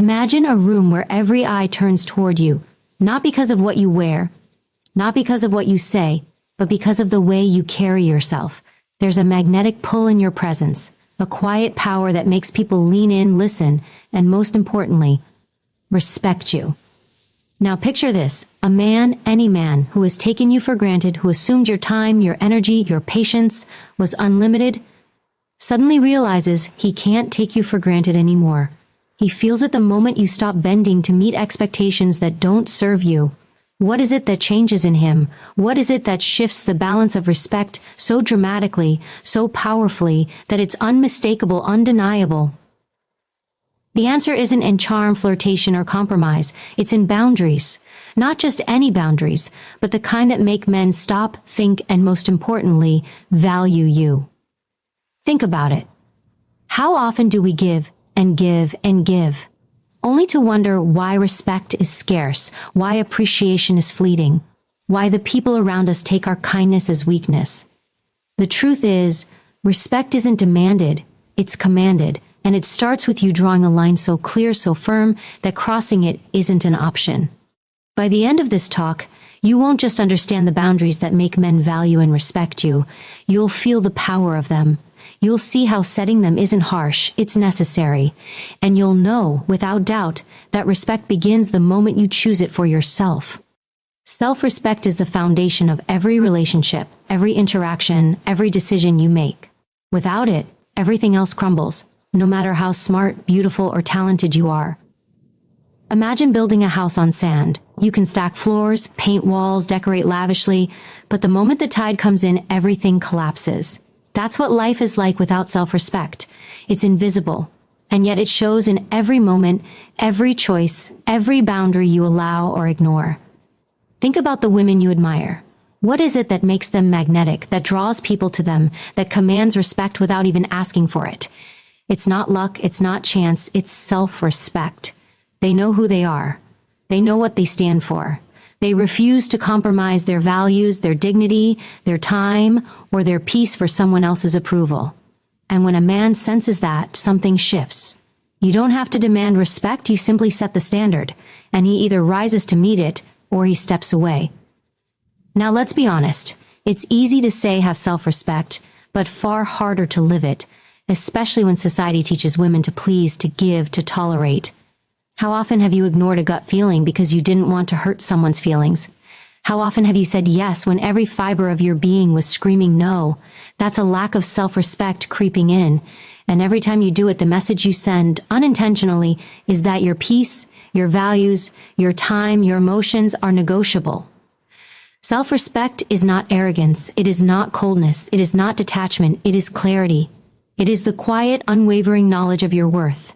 Imagine a room where every eye turns toward you, not because of what you wear, not because of what you say, but because of the way you carry yourself. There's a magnetic pull in your presence, a quiet power that makes people lean in, listen, and most importantly, respect you. Now picture this, a man, any man, who has taken you for granted, who assumed your time, your energy, your patience was unlimited, suddenly realizes he can't take you for granted anymore. He feels it the moment you stop bending to meet expectations that don't serve you. What is it that changes in him? What is it that shifts the balance of respect so dramatically, so powerfully, that it's unmistakable, undeniable? The answer isn't in charm, flirtation, or compromise. It's in boundaries. Not just any boundaries, but the kind that make men stop, think, and most importantly, value you. Think about it. How often do we give and give and give, only to wonder why respect is scarce, why appreciation is fleeting, why the people around us take our kindness as weakness? The truth is, respect isn't demanded, it's commanded, and it starts with you drawing a line so clear, so firm, that crossing it isn't an option. By the end of this talk, you won't just understand the boundaries that make men value and respect you, you'll feel the power of them. You'll see how setting them isn't harsh, it's necessary. And you'll know, without doubt, that respect begins the moment you choose it for yourself. Self-respect is the foundation of every relationship, every interaction, every decision you make. Without it, everything else crumbles, no matter how smart, beautiful, or talented you are. Imagine building a house on sand. You can stack floors, paint walls, decorate lavishly, but the moment the tide comes in, everything collapses. That's what life is like without self-respect. It's invisible, and yet it shows in every moment, every choice, every boundary you allow or ignore. Think about the women you admire. What is it that makes them magnetic, that draws people to them, that commands respect without even asking for it? It's not luck, it's not chance, it's self-respect. They know who they are. They know what they stand for. They refuse to compromise their values, their dignity, their time, or their peace for someone else's approval. And when a man senses that, something shifts. You don't have to demand respect, you simply set the standard, and he either rises to meet it, or he steps away. Now let's be honest, it's easy to say have self-respect, but far harder to live it, especially when society teaches women to please, to give, to tolerate. How often have you ignored a gut feeling because you didn't want to hurt someone's feelings? How often have you said yes when every fiber of your being was screaming no? That's a lack of self-respect creeping in. And every time you do it, the message you send, unintentionally, is that your peace, your values, your time, your emotions are negotiable. Self-respect is not arrogance. It is not coldness. It is not detachment. It is clarity. It is the quiet, unwavering knowledge of your worth.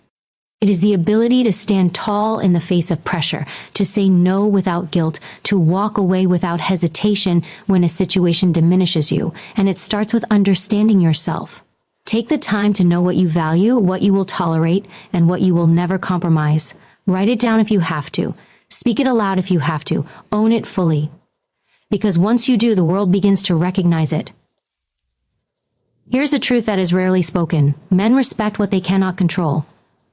It is the ability to stand tall in the face of pressure, to say no without guilt, to walk away without hesitation when a situation diminishes you, and it starts with understanding yourself. Take the time to know what you value, what you will tolerate, and what you will never compromise. Write it down if you have to. Speak it aloud if you have to. Own it fully. Because once you do, the world begins to recognize it. Here's a truth that is rarely spoken. Men respect what they cannot control.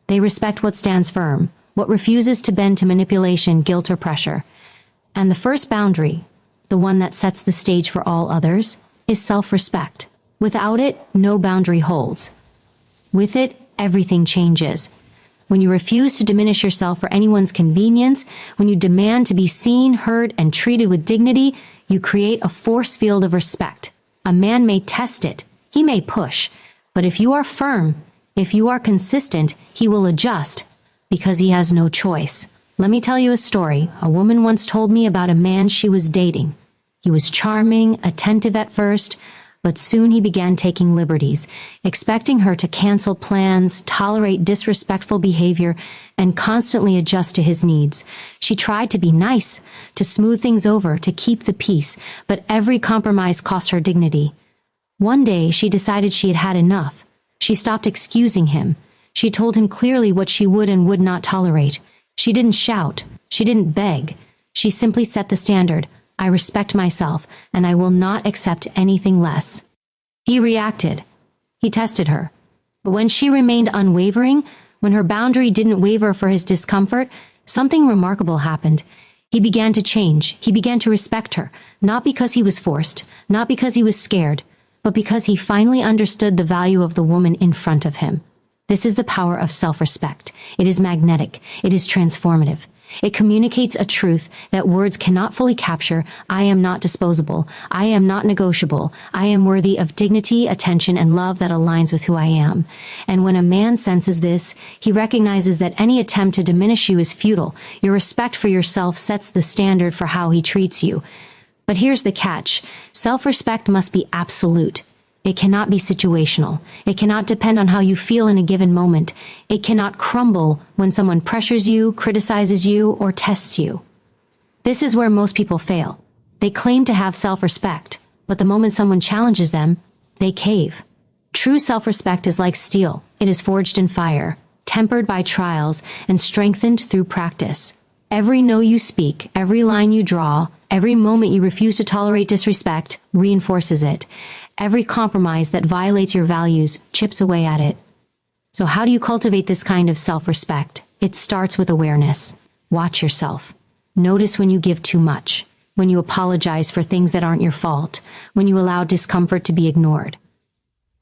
They respect what stands firm, what refuses to bend to manipulation, guilt, or pressure. And the first boundary, the one that sets the stage for all others, is self-respect. Without it, no boundary holds. With it, everything changes. When you refuse to diminish yourself for anyone's convenience, when you demand to be seen, heard, and treated with dignity, you create a force field of respect. A man may test it, he may push, but if you are firm, if you are consistent, he will adjust, because he has no choice. Let me tell you a story. A woman once told me about a man she was dating. He was charming, attentive at first, but soon he began taking liberties, expecting her to cancel plans, tolerate disrespectful behavior, and constantly adjust to his needs. She tried to be nice, to smooth things over, to keep the peace, but every compromise cost her dignity. One day, she decided she had had enough. She stopped excusing him. She told him clearly what she would and would not tolerate. She didn't shout. She didn't beg. She simply set the standard. I respect myself, and I will not accept anything less. He reacted. He tested her. But when she remained unwavering, When her boundary didn't waver for his discomfort, something remarkable happened. He began to change. He began to respect her, not because he was forced, not because he was scared, but because he finally understood the value of the woman in front of him. This is the power of self-respect. It is magnetic. It is transformative. It communicates a truth that words cannot fully capture. I am not disposable. I am not negotiable. I am worthy of dignity, attention, and love that aligns with who I am. And when a man senses this, he recognizes that any attempt to diminish you is futile. Your respect for yourself sets the standard for how he treats you. But here's the catch. Self-respect must be absolute. It cannot be situational. It cannot depend on how you feel in a given moment. It cannot crumble when someone pressures you, criticizes you, or tests you. This is where most people fail. They claim to have self-respect, but the moment someone challenges them, they cave. True self-respect is like steel. It is forged in fire, tempered by trials, and strengthened through practice. Every no you speak, every line you draw, every moment you refuse to tolerate disrespect reinforces it. Every compromise that violates your values chips away at it. So how do you cultivate this kind of self-respect? It starts with awareness. Watch yourself. Notice when you give too much, when you apologize for things that aren't your fault, when you allow discomfort to be ignored.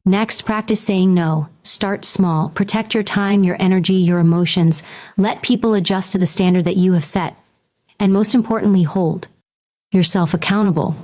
Next, practice saying no. Start small. Protect your time, your energy, your emotions. Let people adjust to the standard that you have set. And most importantly, hold yourself accountable.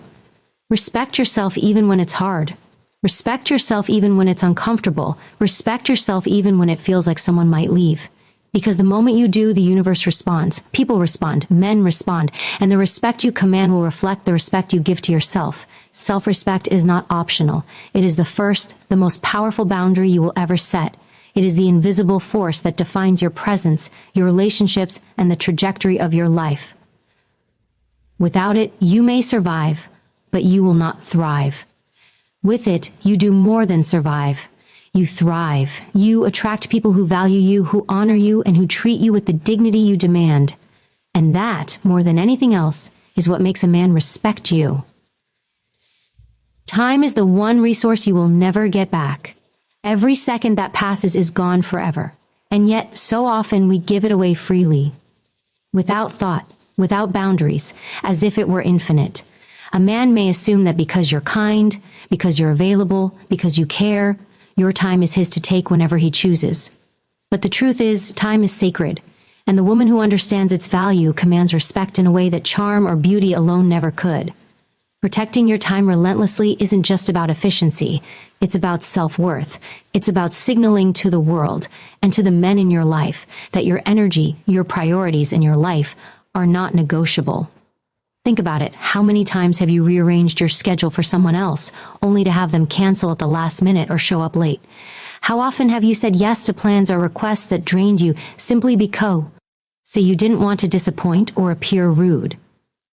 Respect yourself even when it's hard. Respect yourself even when it's uncomfortable. Respect yourself even when it feels like someone might leave. Because the moment you do, the universe responds. People respond. Men respond. And the respect you command will reflect the respect you give to yourself. Self-respect is not optional. It is the first, the most powerful boundary you will ever set. It is the invisible force that defines your presence, your relationships, and the trajectory of your life. Without it, you may survive, but you will not thrive. With it, you do more than survive. You thrive. You attract people who value you, who honor you, and who treat you with the dignity you demand. And that, more than anything else, is what makes a man respect you. Time is the one resource you will never get back. Every second that passes is gone forever. And yet, so often we give it away freely. Without thought, without boundaries, as if it were infinite. A man may assume that because you're kind, because you're available, because you care, your time is his to take whenever he chooses. But the truth is, time is sacred, and the woman who understands its value commands respect in a way that charm or beauty alone never could. Protecting your time relentlessly isn't just about efficiency. It's about self-worth. It's about signaling to the world and to the men in your life that your energy, your priorities, and your life are not negotiable. Think about it. How many times have you rearranged your schedule for someone else, only to have them cancel at the last minute or show up late? How often have you said yes to plans or requests that drained you simply because you didn't want to disappoint or appear rude?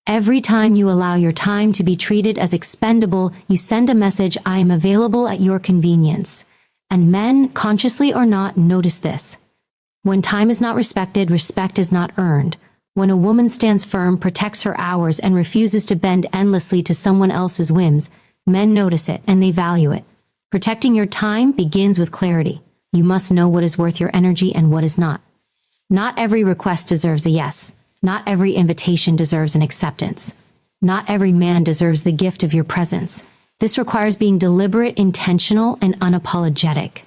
Every time you allow your time to be treated as expendable, you send a message, I am available at your convenience. And men, consciously or not, notice this. When time is not respected, respect is not earned. When a woman stands firm, protects her hours, and refuses to bend endlessly to someone else's whims, men notice it and they value it. Protecting your time begins with clarity. You must know what is worth your energy and what is not. Not every request deserves a yes. Not every invitation deserves an acceptance. Not every man deserves the gift of your presence. This requires being deliberate, intentional, and unapologetic.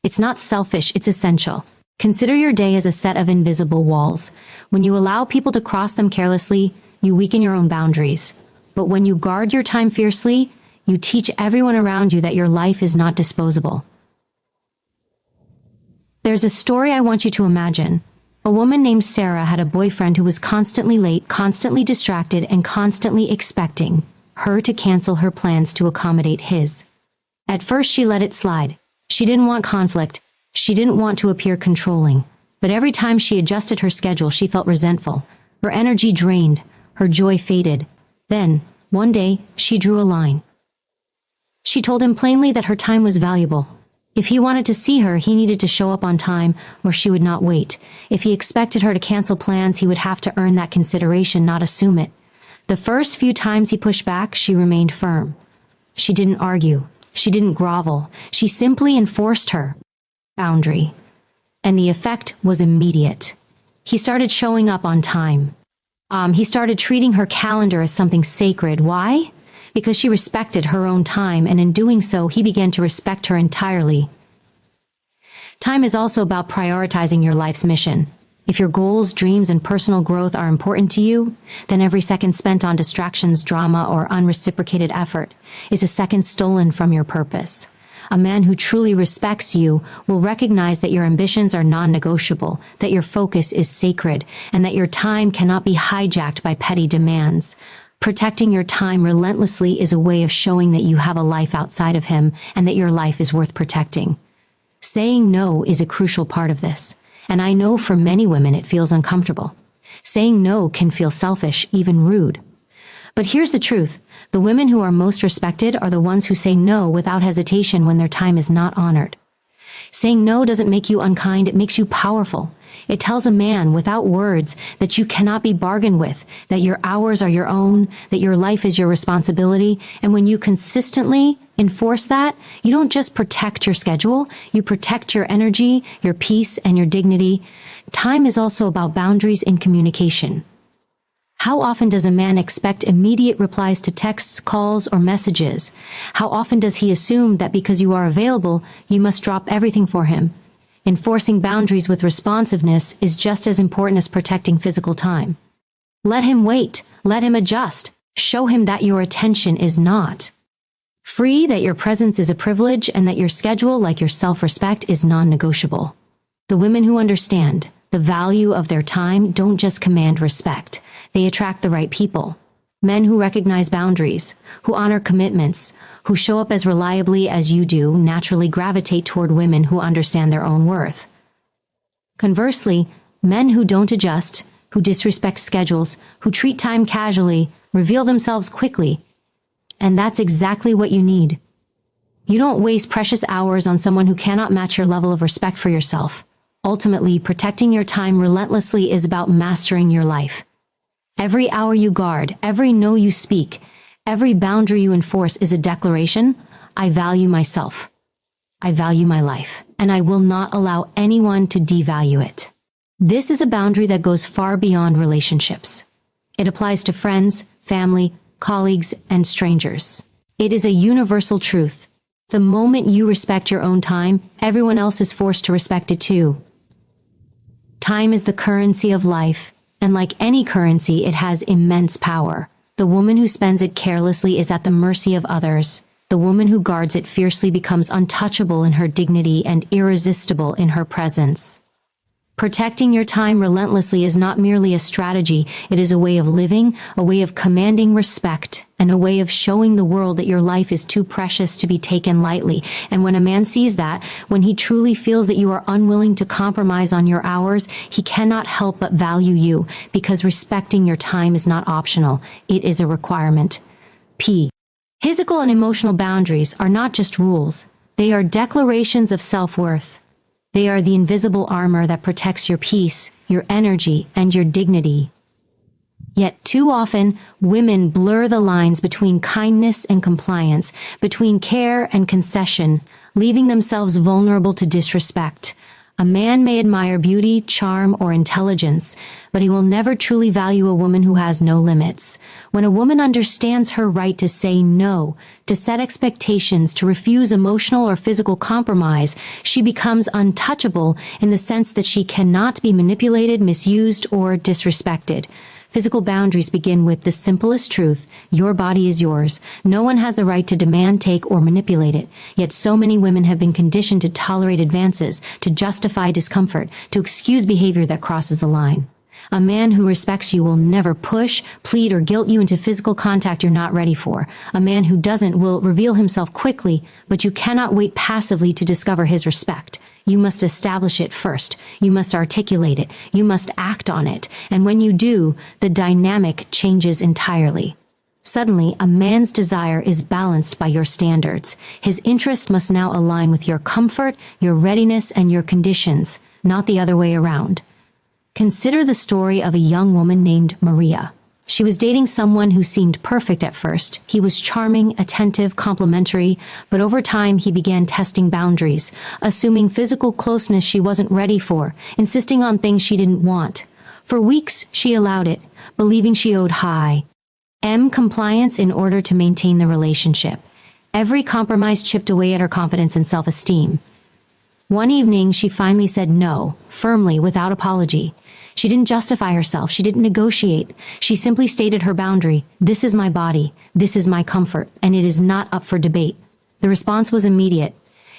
It's not selfish, it's essential. Consider your day as a set of invisible walls. When you allow people to cross them carelessly, you weaken your own boundaries. But when you guard your time fiercely, you teach everyone around you that your life is not disposable. There's a story I want you to imagine. A woman named Sarah had a boyfriend who was constantly late, constantly distracted, and constantly expecting her to cancel her plans to accommodate his. At first, she let it slide. She didn't want conflict. She didn't want to appear controlling. But every time she adjusted her schedule, she felt resentful. Her energy drained. Her joy faded. Then, one day, she drew a line. She told him plainly that her time was valuable. If he wanted to see her, he needed to show up on time, or she would not wait. If he expected her to cancel plans, he would have to earn that consideration, not assume it. The first few times he pushed back, she remained firm. She didn't argue. She didn't grovel. She simply enforced her boundary. And the effect was immediate. He started showing up on time. He started treating her calendar as something sacred. Why? Because she respected her own time, and in doing so, he began to respect her entirely. Time is also about prioritizing your life's mission. If your goals, dreams, and personal growth are important to you, then every second spent on distractions, drama, or unreciprocated effort is a second stolen from your purpose. A man who truly respects you will recognize that your ambitions are non-negotiable, that your focus is sacred, and that your time cannot be hijacked by petty demands. Protecting your time relentlessly is a way of showing that you have a life outside of him and that your life is worth protecting. Saying no is a crucial part of this, and I know for many women it feels uncomfortable. Saying no can feel selfish, even rude. But here's the truth. The women who are most respected are the ones who say no without hesitation when their time is not honored. Saying no doesn't make you unkind, it makes you powerful. It tells a man without words that you cannot be bargained with, that your hours are your own, that your life is your responsibility, and when you consistently enforce that, you don't just protect your schedule, you protect your energy, your peace, and your dignity. Time is also about boundaries in communication. How often does a man expect immediate replies to texts, calls, or messages? How often does he assume that because you are available, you must drop everything for him? Enforcing boundaries with responsiveness is just as important as protecting physical time. Let him wait. Let him adjust. Show him that your attention is not free, that your presence is a privilege, and that your schedule, like your self-respect, is non-negotiable. The women who understand the value of their time don't just command respect. They attract the right people. Men who recognize boundaries, who honor commitments, who show up as reliably as you do naturally gravitate toward women who understand their own worth. Conversely, men who don't adjust, who disrespect schedules, who treat time casually, reveal themselves quickly. And that's exactly what you need. You don't waste precious hours on someone who cannot match your level of respect for yourself. Ultimately, protecting your time relentlessly is about mastering your life. Every hour you guard, every no you speak, every boundary you enforce is a declaration: I value myself. I value my life, and I will not allow anyone to devalue it. This is a boundary that goes far beyond relationships. It applies to friends, family, colleagues, and strangers. It is a universal truth. The moment you respect your own time, everyone else is forced to respect it too. Time is the currency of life, and like any currency, it has immense power. The woman who spends it carelessly is at the mercy of others. The woman who guards it fiercely becomes untouchable in her dignity and irresistible in her presence. Protecting your time relentlessly is not merely a strategy, it is a way of living, a way of commanding respect, and a way of showing the world that your life is too precious to be taken lightly. And when a man sees that, when he truly feels that you are unwilling to compromise on your hours, he cannot help but value you, because respecting your time is not optional, it is a requirement. P. Physical and emotional boundaries are not just rules, they are declarations of self-worth. They are the invisible armor that protects your peace, your energy, and your dignity. Yet too often, women blur the lines between kindness and compliance, between care and concession, leaving themselves vulnerable to disrespect. A man may admire beauty, charm, or intelligence, but he will never truly value a woman who has no limits. When a woman understands her right to say no, to set expectations, to refuse emotional or physical compromise, she becomes untouchable in the sense that she cannot be manipulated, misused, or disrespected. Physical boundaries begin with the simplest truth: your body is yours. No one has the right to demand, take, or manipulate it. Yet so many women have been conditioned to tolerate advances, to justify discomfort, to excuse behavior that crosses the line. A man who respects you will never push, plead, or guilt you into physical contact you're not ready for. A man who doesn't will reveal himself quickly, but you cannot wait passively to discover his respect. You must establish it first. You must articulate it. You must act on it. And when you do, the dynamic changes entirely. Suddenly, a man's desire is balanced by your standards. His interest must now align with your comfort, your readiness, and your conditions, not the other way around. Consider the story of a young woman named Maria. She was dating someone who seemed perfect at first. He was charming, attentive, complimentary, but over time he began testing boundaries, assuming physical closeness she wasn't ready for, insisting on things she didn't want. For weeks, she allowed it, believing she owed high compliance in order to maintain the relationship. Every compromise chipped away at her confidence and self-esteem. One evening, she finally said no, firmly, without apology. She didn't justify herself. She didn't negotiate. She simply stated her boundary. This is my body. This is my comfort, and it is not up for debate. The response was immediate.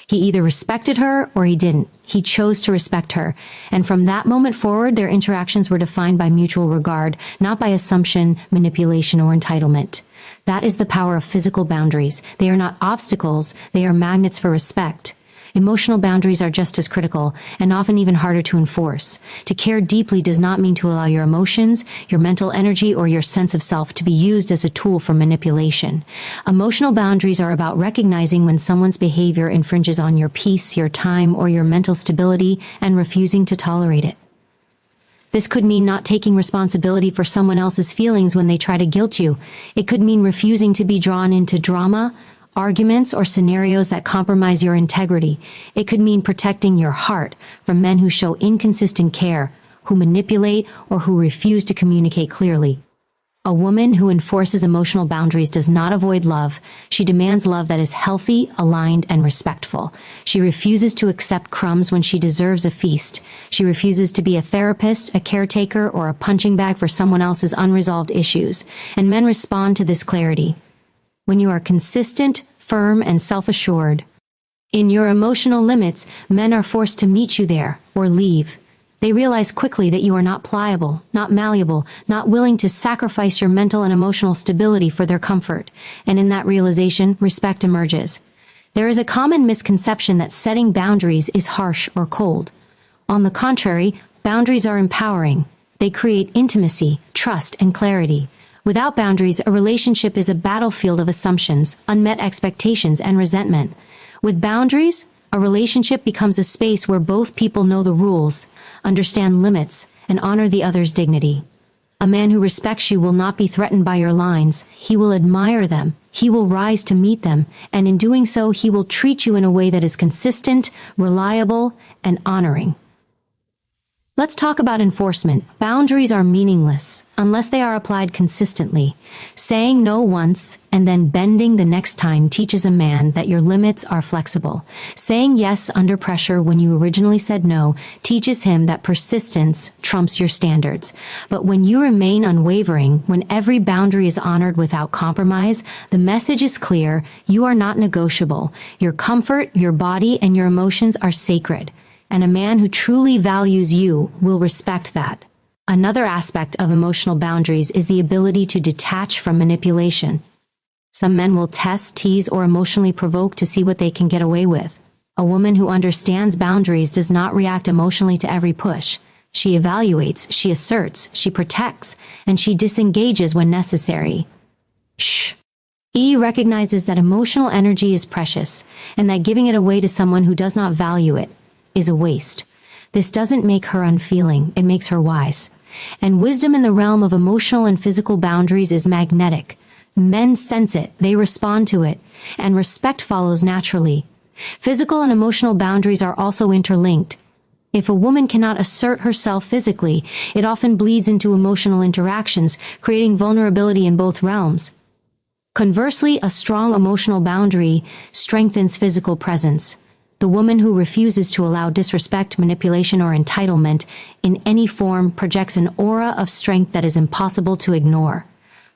He either respected her or he didn't. He chose to respect her. And from that moment forward, their interactions were defined by mutual regard, not by assumption, manipulation, or entitlement. That is the power of physical boundaries. They are not obstacles. They are magnets for respect. Emotional boundaries are just as critical, and often even harder to enforce. To care deeply does not mean to allow your emotions, your mental energy, or your sense of self to be used as a tool for manipulation. Emotional boundaries are about recognizing when someone's behavior infringes on your peace, your time, or your mental stability, and refusing to tolerate it. This could mean not taking responsibility for someone else's feelings when they try to guilt you. It could mean refusing to be drawn into drama, arguments, or scenarios that compromise your integrity. It could mean protecting your heart from men who show inconsistent care, who manipulate, or who refuse to communicate clearly. A woman who enforces emotional boundaries does not avoid love. She demands love that is healthy, aligned, and respectful. She refuses to accept crumbs when she deserves a feast. She refuses to be a therapist, a caretaker, or a punching bag for someone else's unresolved issues. And men respond to this clarity. When you are consistent, firm, and self-assured in your emotional limits, men are forced to meet you there or leave. They realize quickly that you are not pliable, not malleable, not willing to sacrifice your mental and emotional stability for their comfort. And in that realization, respect emerges. There is a common misconception that setting boundaries is harsh or cold. On the contrary, boundaries are empowering. They create intimacy, trust, and clarity. Without boundaries, a relationship is a battlefield of assumptions, unmet expectations, and resentment. With boundaries, a relationship becomes a space where both people know the rules, understand limits, and honor the other's dignity. A man who respects you will not be threatened by your lines. He will admire them. He will rise to meet them, and in doing so, he will treat you in a way that is consistent, reliable, and honoring. Let's talk about enforcement. Boundaries are meaningless unless they are applied consistently. Saying no once and then bending the next time teaches a man that your limits are flexible. Saying yes under pressure when you originally said no teaches him that persistence trumps your standards. But when you remain unwavering, when every boundary is honored without compromise, the message is clear: you are not negotiable. Your comfort, your body, and your emotions are sacred. And a man who truly values you will respect that. Another aspect of emotional boundaries is the ability to detach from manipulation. Some men will test, tease, or emotionally provoke to see what they can get away with. A woman who understands boundaries does not react emotionally to every push. She evaluates, she asserts, she protects, and she disengages when necessary. E recognizes that emotional energy is precious, and that giving it away to someone who does not value it is a waste. This doesn't make her unfeeling, it makes her wise. And wisdom in the realm of emotional and physical boundaries is magnetic. Men sense it, they respond to it, and respect follows naturally. Physical and emotional boundaries are also interlinked. If a woman cannot assert herself physically, it often bleeds into emotional interactions, creating vulnerability in both realms. Conversely, a strong emotional boundary strengthens physical presence. The woman who refuses to allow disrespect, manipulation, or entitlement in any form projects an aura of strength that is impossible to ignore.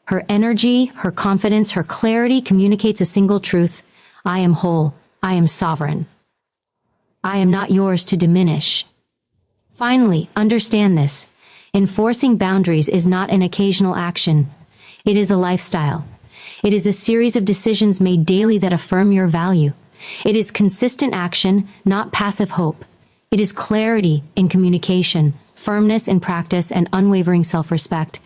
Her energy, her confidence, her clarity communicates a single truth: I am whole, I am sovereign. I am not yours to diminish. Finally, understand this. Enforcing boundaries is not an occasional action. It is a lifestyle. It is a series of decisions made daily that affirm your value. It is consistent action, not passive hope. It is clarity in communication, firmness in practice, and unwavering self-respect.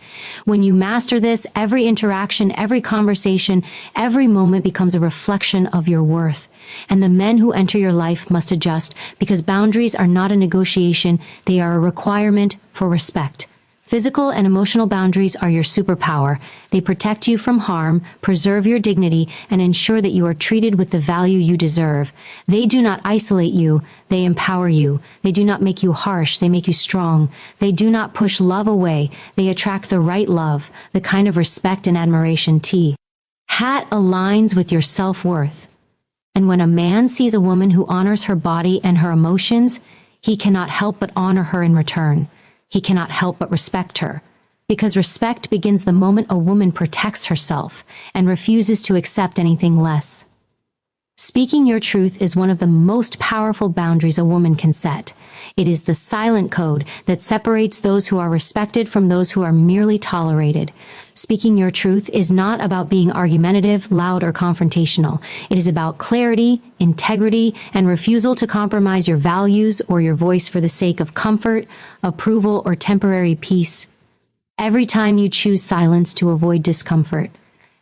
When you master this, every interaction, every conversation, every moment becomes a reflection of your worth. And the men who enter your life must adjust, because boundaries are not a negotiation, they are a requirement for respect. Physical and emotional boundaries are your superpower. They protect you from harm, preserve your dignity, and ensure that you are treated with the value you deserve. They do not isolate you, they empower you. They do not make you harsh, they make you strong. They do not push love away, they attract the right love, the kind of respect and admiration hat aligns with your self-worth. And when a man sees a woman who honors her body and her emotions, he cannot help but honor her in return. He cannot help but respect her, because respect begins the moment a woman protects herself and refuses to accept anything less. Speaking your truth is one of the most powerful boundaries a woman can set. It is the silent code that separates those who are respected from those who are merely tolerated. Speaking your truth is not about being argumentative, loud, or confrontational. It is about clarity, integrity, and refusal to compromise your values or your voice for the sake of comfort, approval, or temporary peace. Every time you choose silence to avoid discomfort,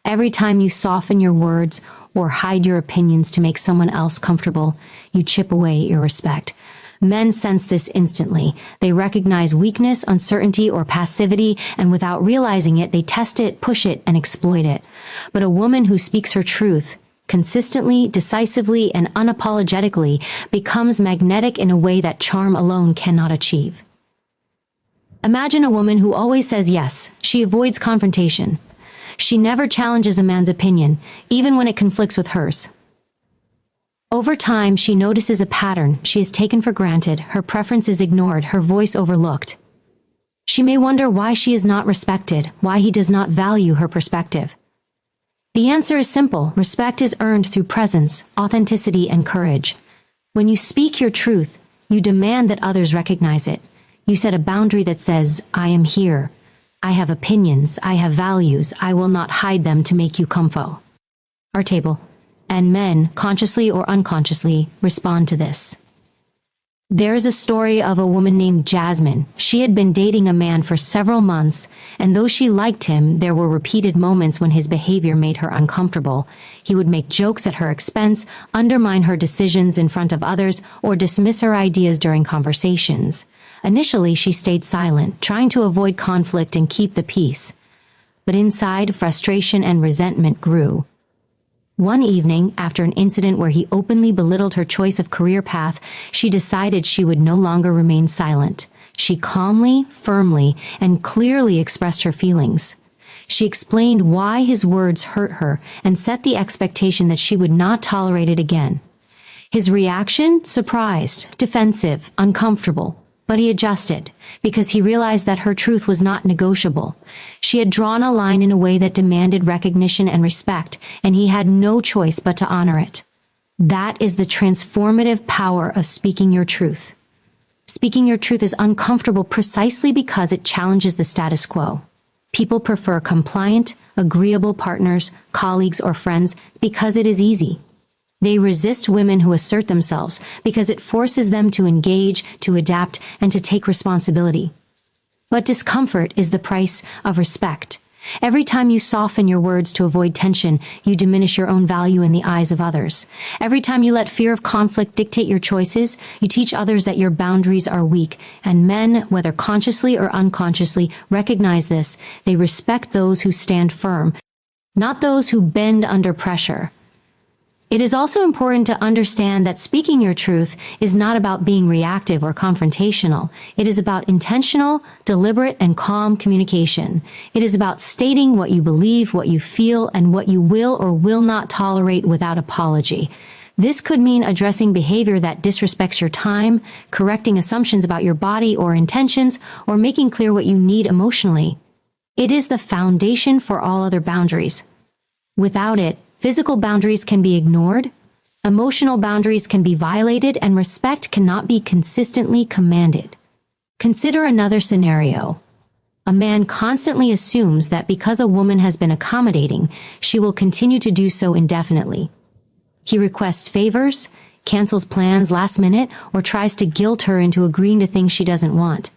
every time you soften your words or hide your opinions to make someone else comfortable, you chip away your respect. Men sense this instantly. They recognize weakness, uncertainty, or passivity, and without realizing it, they test it, push it, and exploit it. But a woman who speaks her truth, consistently, decisively, and unapologetically, becomes magnetic in a way that charm alone cannot achieve. Imagine a woman who always says yes. She avoids confrontation. She never challenges a man's opinion, even when it conflicts with hers. Over time, she notices a pattern. She is taken for granted, her preference is ignored, her voice overlooked. She may wonder why she is not respected, why he does not value her perspective. The answer is simple. Respect is earned through presence, authenticity, and courage. When you speak your truth, you demand that others recognize it. You set a boundary that says, I am here. I have opinions, I have values, I will not hide them to make you comfort. Our table. And men, consciously or unconsciously, respond to this. There is a story of a woman named Jasmine. She had been dating a man for several months, and though she liked him, there were repeated moments when his behavior made her uncomfortable. He would make jokes at her expense, undermine her decisions in front of others, or dismiss her ideas during conversations. Initially, she stayed silent, trying to avoid conflict and keep the peace. But inside, frustration and resentment grew. One evening, after an incident where he openly belittled her choice of career path, she decided she would no longer remain silent. She calmly, firmly, and clearly expressed her feelings. She explained why his words hurt her and set the expectation that she would not tolerate it again. His reaction? Surprised, defensive, uncomfortable. But he adjusted, because he realized that her truth was not negotiable. She had drawn a line in a way that demanded recognition and respect, and he had no choice but to honor it. That is the transformative power of speaking your truth. Speaking your truth is uncomfortable precisely because it challenges the status quo. People prefer compliant, agreeable partners, colleagues, or friends because it is easy. They resist women who assert themselves because it forces them to engage, to adapt, and to take responsibility. But discomfort is the price of respect. Every time you soften your words to avoid tension, you diminish your own value in the eyes of others. Every time you let fear of conflict dictate your choices, you teach others that your boundaries are weak. And men, whether consciously or unconsciously, recognize this. They respect those who stand firm, not those who bend under pressure. It is also important to understand that speaking your truth is not about being reactive or confrontational. It is about intentional, deliberate, and calm communication. It is about stating what you believe, what you feel, and what you will or will not tolerate without apology. This could mean addressing behavior that disrespects your time, correcting assumptions about your body or intentions, or making clear what you need emotionally. It is the foundation for all other boundaries. Without it, physical boundaries can be ignored, emotional boundaries can be violated, and respect cannot be consistently commanded. Consider another scenario. A man constantly assumes that because a woman has been accommodating, she will continue to do so indefinitely. He requests favors, cancels plans last minute, or tries to guilt her into agreeing to things she doesn't want.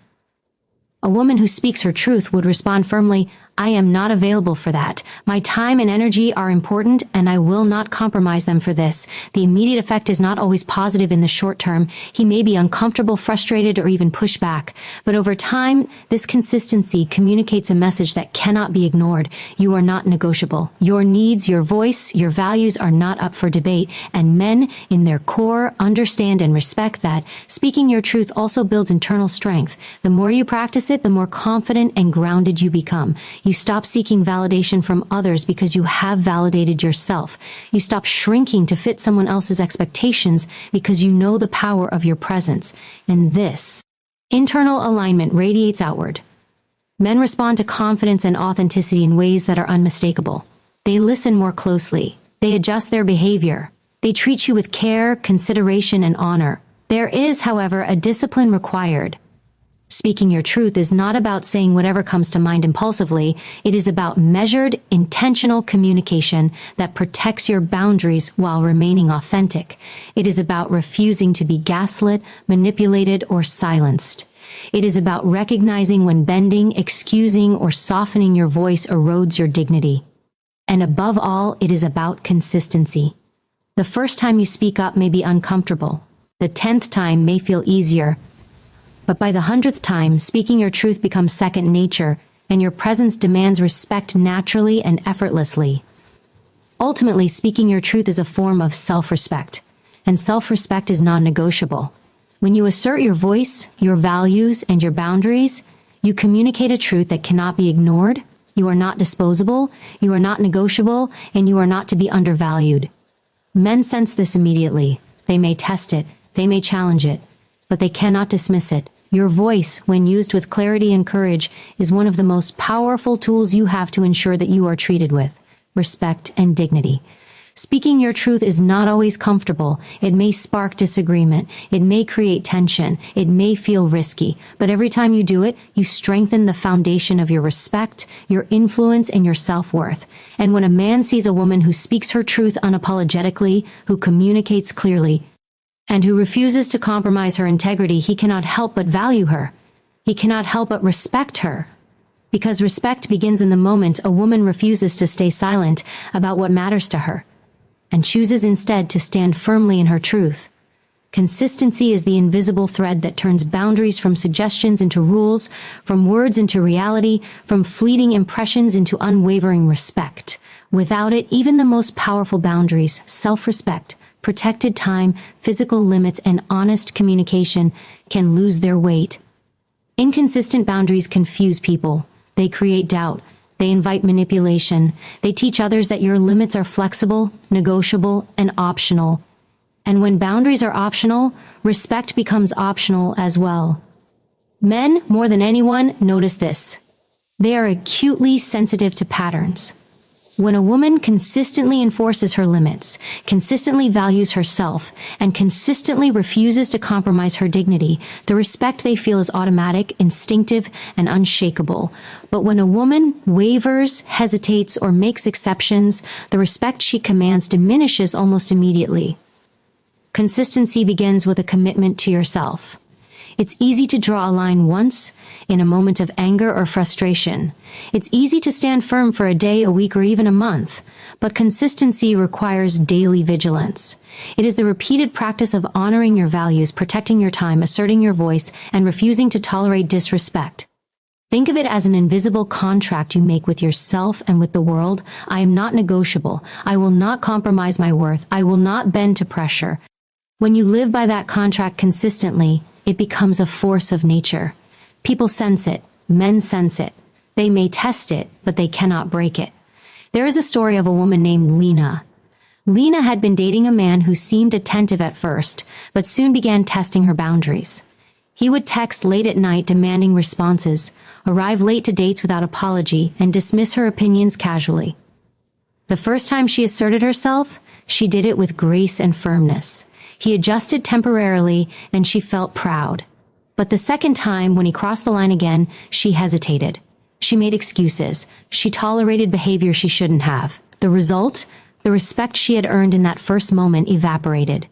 A woman who speaks her truth would respond firmly, I am not available for that. My time and energy are important, and I will not compromise them for this. The immediate effect is not always positive in the short term. He may be uncomfortable, frustrated, or even pushed back. But over time, this consistency communicates a message that cannot be ignored. You are not negotiable. Your needs, your voice, your values are not up for debate, and men, in their core, understand and respect that. Speaking your truth also builds internal strength. The more you practice it, the more confident and grounded you become. You stop seeking validation from others because you have validated yourself. You stop shrinking to fit someone else's expectations because you know the power of your presence. And this internal alignment radiates outward. Men respond to confidence and authenticity in ways that are unmistakable. They listen more closely. They adjust their behavior. They treat you with care, consideration, and honor. There is, however, a discipline required. Speaking your truth is not about saying whatever comes to mind impulsively. It is about measured, intentional communication that protects your boundaries while remaining authentic. It is about refusing to be gaslit, manipulated, or silenced. It is about recognizing when bending, excusing, or softening your voice erodes your dignity. And above all, it is about consistency. The first time you speak up may be uncomfortable. The 10th time may feel easier. But by the 100th time, speaking your truth becomes second nature, and your presence demands respect naturally and effortlessly. Ultimately, speaking your truth is a form of self-respect, and self-respect is non-negotiable. When you assert your voice, your values, and your boundaries, you communicate a truth that cannot be ignored. You are not disposable, you are not negotiable, and you are not to be undervalued. Men sense this immediately. They may test it, they may challenge it, but they cannot dismiss it. Your voice, when used with clarity and courage, is one of the most powerful tools you have to ensure that you are treated with respect and dignity. Speaking your truth is not always comfortable. It may spark disagreement. It may create tension. It may feel risky. But every time you do it, you strengthen the foundation of your respect, your influence, and your self-worth. And when a man sees a woman who speaks her truth unapologetically, who communicates clearly, and who refuses to compromise her integrity, he cannot help but value her. He cannot help but respect her. Because respect begins in the moment a woman refuses to stay silent about what matters to her, and chooses instead to stand firmly in her truth. Consistency is the invisible thread that turns boundaries from suggestions into rules, from words into reality, from fleeting impressions into unwavering respect. Without it, even the most powerful boundaries, self-respect, protected time, physical limits, and honest communication can lose their weight. Inconsistent boundaries confuse people. They create doubt. They invite manipulation. They teach others that your limits are flexible, negotiable, and optional. And when boundaries are optional, respect becomes optional as well. Men, more than anyone, notice this. They are acutely sensitive to patterns. When a woman consistently enforces her limits, consistently values herself, and consistently refuses to compromise her dignity, the respect they feel is automatic, instinctive, and unshakable. But when a woman wavers, hesitates, or makes exceptions, the respect she commands diminishes almost immediately. Consistency begins with a commitment to yourself. It's easy to draw a line once, in a moment of anger or frustration. It's easy to stand firm for a day, a week, or even a month. But consistency requires daily vigilance. It is the repeated practice of honoring your values, protecting your time, asserting your voice, and refusing to tolerate disrespect. Think of it as an invisible contract you make with yourself and with the world. I am not negotiable. I will not compromise my worth. I will not bend to pressure. When you live by that contract consistently, it becomes a force of nature. People sense it. Men sense it. They may test it, but they cannot break it. There is a story of a woman named Lena. Lena had been dating a man who seemed attentive at first, but soon began testing her boundaries. He would text late at night demanding responses, arrive late to dates without apology, and dismiss her opinions casually. The first time she asserted herself, she did it with grace and firmness. He adjusted temporarily, and she felt proud. But the second time, when he crossed the line again, she hesitated. She made excuses. She tolerated behavior she shouldn't have. The result? The respect she had earned in that first moment evaporated.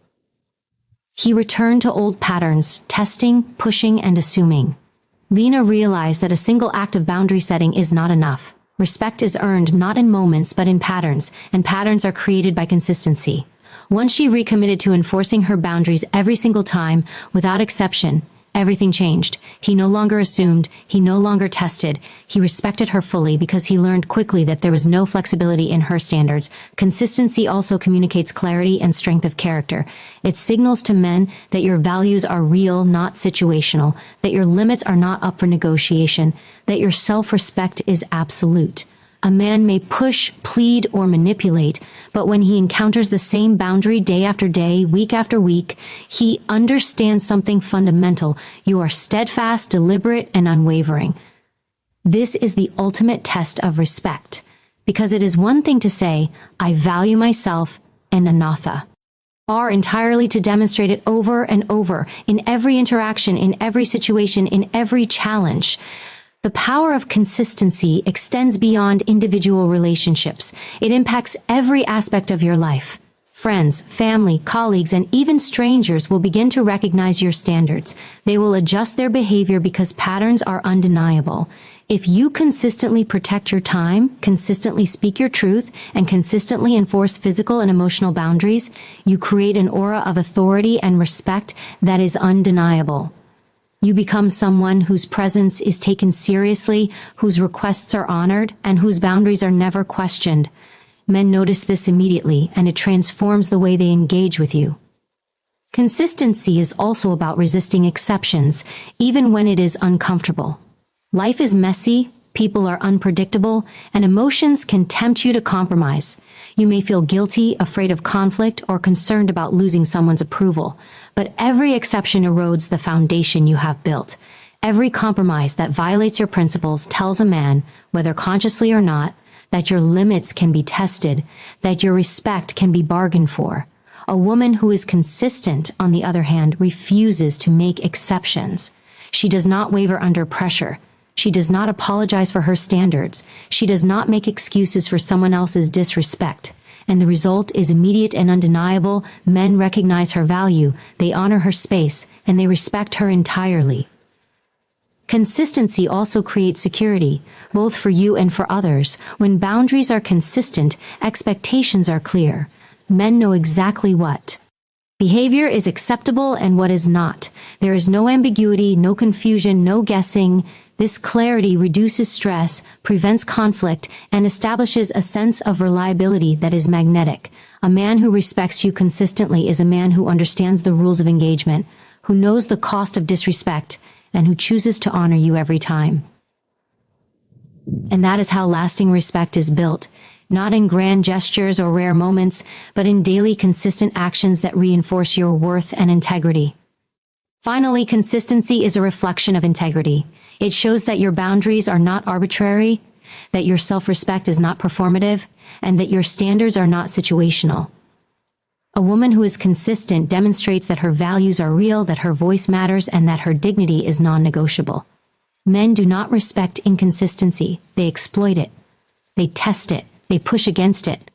He returned to old patterns, testing, pushing, and assuming. Lena realized that a single act of boundary setting is not enough. Respect is earned not in moments but in patterns, and patterns are created by consistency. Once she recommitted to enforcing her boundaries every single time, without exception, everything changed. He no longer assumed, he no longer tested, he respected her fully because he learned quickly that there was no flexibility in her standards. Consistency also communicates clarity and strength of character. It signals to men that your values are real, not situational, that your limits are not up for negotiation, that your self-respect is absolute. A man may push, plead, or manipulate, but when he encounters the same boundary day after day, week after week, he understands something fundamental. You are steadfast, deliberate, and unwavering. This is the ultimate test of respect, because it is one thing to say, I value myself, and another are entirely to demonstrate it over and over, in every interaction, in every situation, in every challenge. The power of consistency extends beyond individual relationships. It impacts every aspect of your life. Friends, family, colleagues, and even strangers will begin to recognize your standards. They will adjust their behavior because patterns are undeniable. If you consistently protect your time, consistently speak your truth, and consistently enforce physical and emotional boundaries, you create an aura of authority and respect that is undeniable. You become someone whose presence is taken seriously, whose requests are honored, and whose boundaries are never questioned. Men notice this immediately, and it transforms the way they engage with you. Consistency is also about resisting exceptions, even when it is uncomfortable. Life is messy, people are unpredictable, and emotions can tempt you to compromise. You may feel guilty, afraid of conflict, or concerned about losing someone's approval. But every exception erodes the foundation you have built. Every compromise that violates your principles tells a man, whether consciously or not, that your limits can be tested, that your respect can be bargained for. A woman who is consistent, on the other hand, refuses to make exceptions. She does not waver under pressure. She does not apologize for her standards. She does not make excuses for someone else's disrespect. And the result is immediate and undeniable. Men recognize her value, they honor her space, and they respect her entirely. Consistency also creates security, both for you and for others. When boundaries are consistent, expectations are clear. Men know exactly what behavior is acceptable and what is not. There is no ambiguity, no confusion, no guessing. This clarity reduces stress, prevents conflict, and establishes a sense of reliability that is magnetic. A man who respects you consistently is a man who understands the rules of engagement, who knows the cost of disrespect, and who chooses to honor you every time. And that is how lasting respect is built, not in grand gestures or rare moments, but in daily consistent actions that reinforce your worth and integrity. Finally, consistency is a reflection of integrity. It shows that your boundaries are not arbitrary, that your self-respect is not performative, and that your standards are not situational. A woman who is consistent demonstrates that her values are real, that her voice matters, and that her dignity is non-negotiable. Men do not respect inconsistency. They exploit it. They test it. They push against it.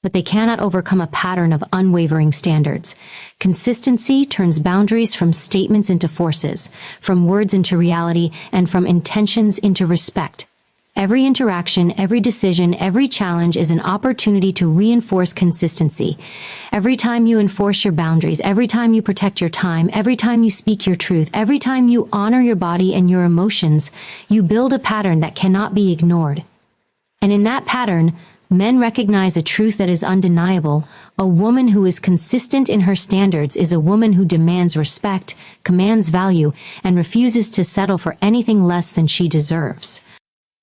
But they cannot overcome a pattern of unwavering standards. Consistency turns boundaries from statements into forces, from words into reality, and from intentions into respect. Every interaction, every decision, every challenge is an opportunity to reinforce consistency. Every time you enforce your boundaries, every time you protect your time, every time you speak your truth, every time you honor your body and your emotions, you build a pattern that cannot be ignored. And in that pattern, men recognize a truth that is undeniable. A woman who is consistent in her standards is a woman who demands respect, commands value, and refuses to settle for anything less than she deserves.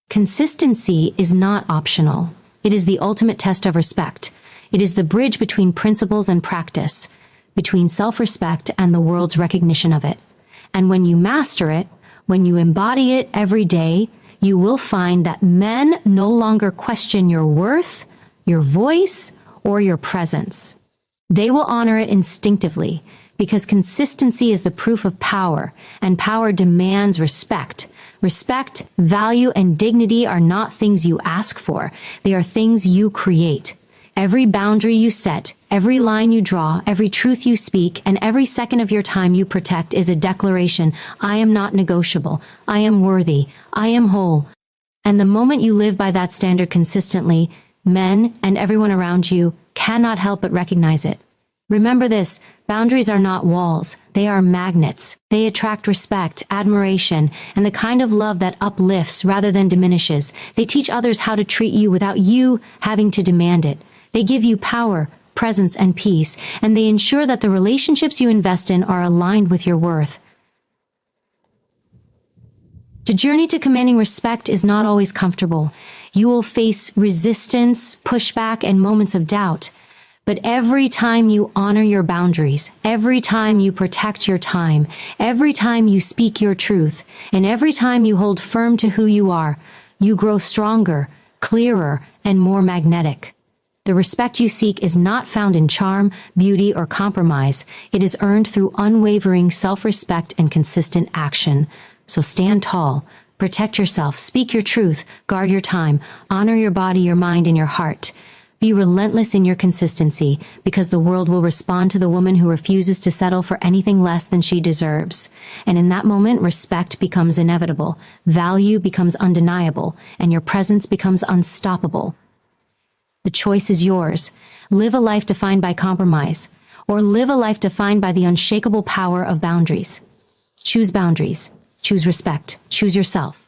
Consistency is not optional. It is the ultimate test of respect. It is the bridge between principles and practice, between self-respect and the world's recognition of it. And when you master it, when you embody it every day, you will find that men no longer question your worth, your voice, or your presence. They will honor it instinctively, because consistency is the proof of power, and power demands respect. Respect, value, and dignity are not things you ask for. They are things you create. Every boundary you set, every line you draw, every truth you speak, and every second of your time you protect is a declaration: I am not negotiable. I am worthy. I am whole. And the moment you live by that standard consistently, men and everyone around you cannot help but recognize it. Remember this, boundaries are not walls, they are magnets. They attract respect, admiration, and the kind of love that uplifts rather than diminishes. They teach others how to treat you without you having to demand it. They give you power, presence, and peace, and they ensure that the relationships you invest in are aligned with your worth. The journey to commanding respect is not always comfortable. You will face resistance, pushback, and moments of doubt. But every time you honor your boundaries, every time you protect your time, every time you speak your truth, and every time you hold firm to who you are, you grow stronger, clearer, and more magnetic. The respect you seek is not found in charm, beauty, or compromise. It is earned through unwavering self-respect and consistent action. So stand tall, protect yourself, speak your truth, guard your time, honor your body, your mind, and your heart. Be relentless in your consistency, because the world will respond to the woman who refuses to settle for anything less than she deserves. And in that moment, respect becomes inevitable, value becomes undeniable, and your presence becomes unstoppable. The choice is yours. Live a life defined by compromise, or live a life defined by the unshakable power of boundaries. Choose boundaries. Choose respect. Choose yourself.